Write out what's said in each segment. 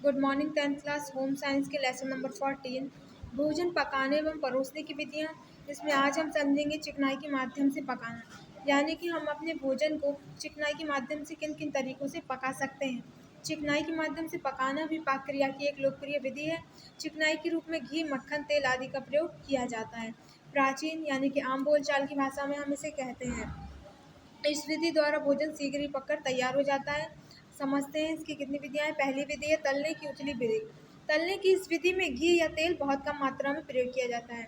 Good morning 10th class home science के lesson number 14 भोजन पकाने एवं परोसने की विधियाँ। इसमें आज हम समझेंगे चिकनाई के माध्यम से पकाना, यानी कि हम अपने भोजन को चिकनाई के माध्यम से किन किन तरीकों से पका सकते हैं। चिकनाई के माध्यम से पकाना भी पाक क्रिया की एक लोकप्रिय विधि है। चिकनाई के रूप में घी, मक्खन, तेल आदि का प्रयोग किया जाता है। प्राचीन यानी कि आम बोलचाल की भाषा में हम इसे कहते हैं। इस विधि द्वारा भोजन शीघ्र ही पककर तैयार हो जाता है। समझते हैं इसकी कितनी विधियाँ हैं। पहली विधि है तलने की उथली विधि। तलने की इस विधि में घी या तेल बहुत कम मात्रा में प्रयोग किया जाता है।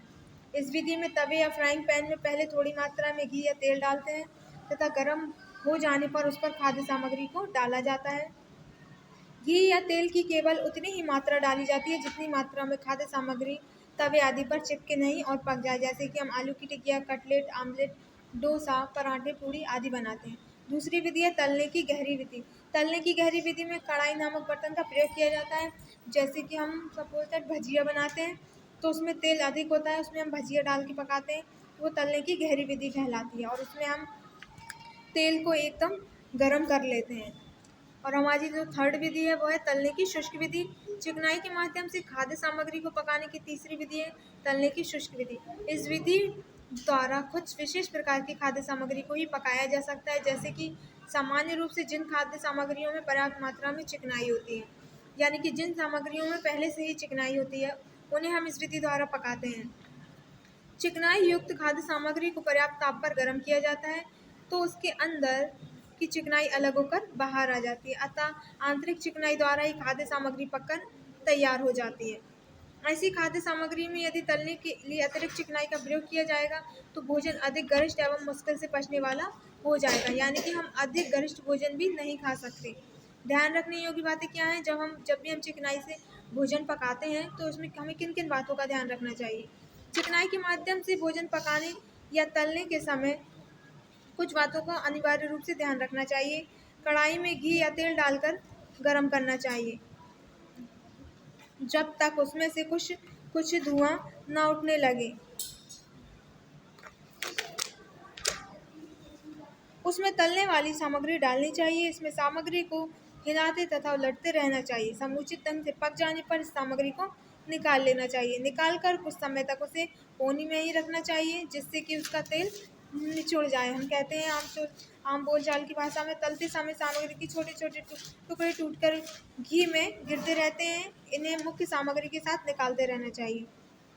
इस विधि में तवे या फ्राइंग पैन में पहले थोड़ी मात्रा में घी या तेल डालते हैं तथा गर्म हो जाने पर उस पर खाद्य सामग्री को डाला जाता है। घी या तेल की केवल उतनी ही मात्रा डाली जाती है जितनी मात्रा में खाद्य सामग्री तवे आदि पर चिपके नहीं और पक जाए, जैसे कि हम आलू की टिकिया, कटलेट, आमलेट, डोसा, पराठे, पूड़ी आदि बनाते हैं। दूसरी विधि है तलने की गहरी विधि। तलने की गहरी विधि में कढ़ाई नामक बर्तन का प्रयोग किया जाता है। जैसे कि हम सपोज दैट भजिया बनाते हैं तो उसमें तेल अधिक होता है, उसमें हम भजिया डाल के पकाते हैं, वो तलने की गहरी विधि कहलाती है। और उसमें हम तेल को एकदम गर्म कर लेते हैं। और हमारी जो थर्ड विधि है वो है तलने की शुष्क विधि। चिकनाई के माध्यम से खाद्य सामग्री को पकाने की तीसरी विधि है तलने की शुष्क विधि। इस विधि द्वारा कुछ विशेष प्रकार की खाद्य सामग्री को ही पकाया जा सकता है, जैसे कि सामान्य रूप से जिन खाद्य सामग्रियों में पर्याप्त मात्रा में चिकनाई होती है, यानी कि जिन सामग्रियों में पहले से ही चिकनाई होती है उन्हें हम इस विधि द्वारा पकाते हैं। चिकनाई युक्त खाद्य सामग्री को पर्याप्त ताप पर गर्म किया जाता है तो उसके अंदर की चिकनाई अलग होकर बाहर आ जाती है, अतः आंतरिक चिकनाई द्वारा ही खाद्य सामग्री पककर तैयार हो जाती है। ऐसी खाद्य सामग्री में यदि तलने के लिए अतिरिक्त चिकनाई का प्रयोग किया जाएगा तो भोजन अधिक गरिष्ठ एवं मुश्किल से पचने वाला हो जाएगा, यानी कि हम अधिक गरिष्ठ भोजन भी नहीं खा सकते। ध्यान रखने योग्य बातें क्या हैं। जब भी हम चिकनाई से भोजन पकाते हैं तो उसमें हमें किन किन बातों का ध्यान रखना चाहिए। चिकनाई के माध्यम से भोजन पकाने या तलने के समय कुछ बातों का अनिवार्य रूप से ध्यान रखना चाहिए। कढ़ाई में घी या तेल डालकर गर्म करना चाहिए जब तक उसमें से कुछ धुआं न उठने लगे। उसमें तलने वाली सामग्री डालनी चाहिए। इसमें सामग्री को हिलाते तथा उलटते रहना चाहिए। समुचित ढंग से पक जाने पर इस सामग्री को निकाल लेना चाहिए। निकाल कर कुछ समय तक उसे पोनी में ही रखना चाहिए जिससे कि उसका तेल निचुड़ जाए। हम कहते हैं आम बोलचाल की भाषा में तलते समय सामग्री के छोटे छोटे टुकड़े टूटकर घी में गिरते रहते हैं। इन्हें मुख्य सामग्री के साथ निकालते रहना चाहिए।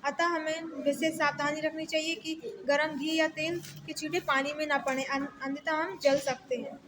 अतः हमें विशेष सावधानी रखनी चाहिए कि गर्म घी या तेल के छींटे पानी में न पड़े, अन्यथा हम जल सकते हैं।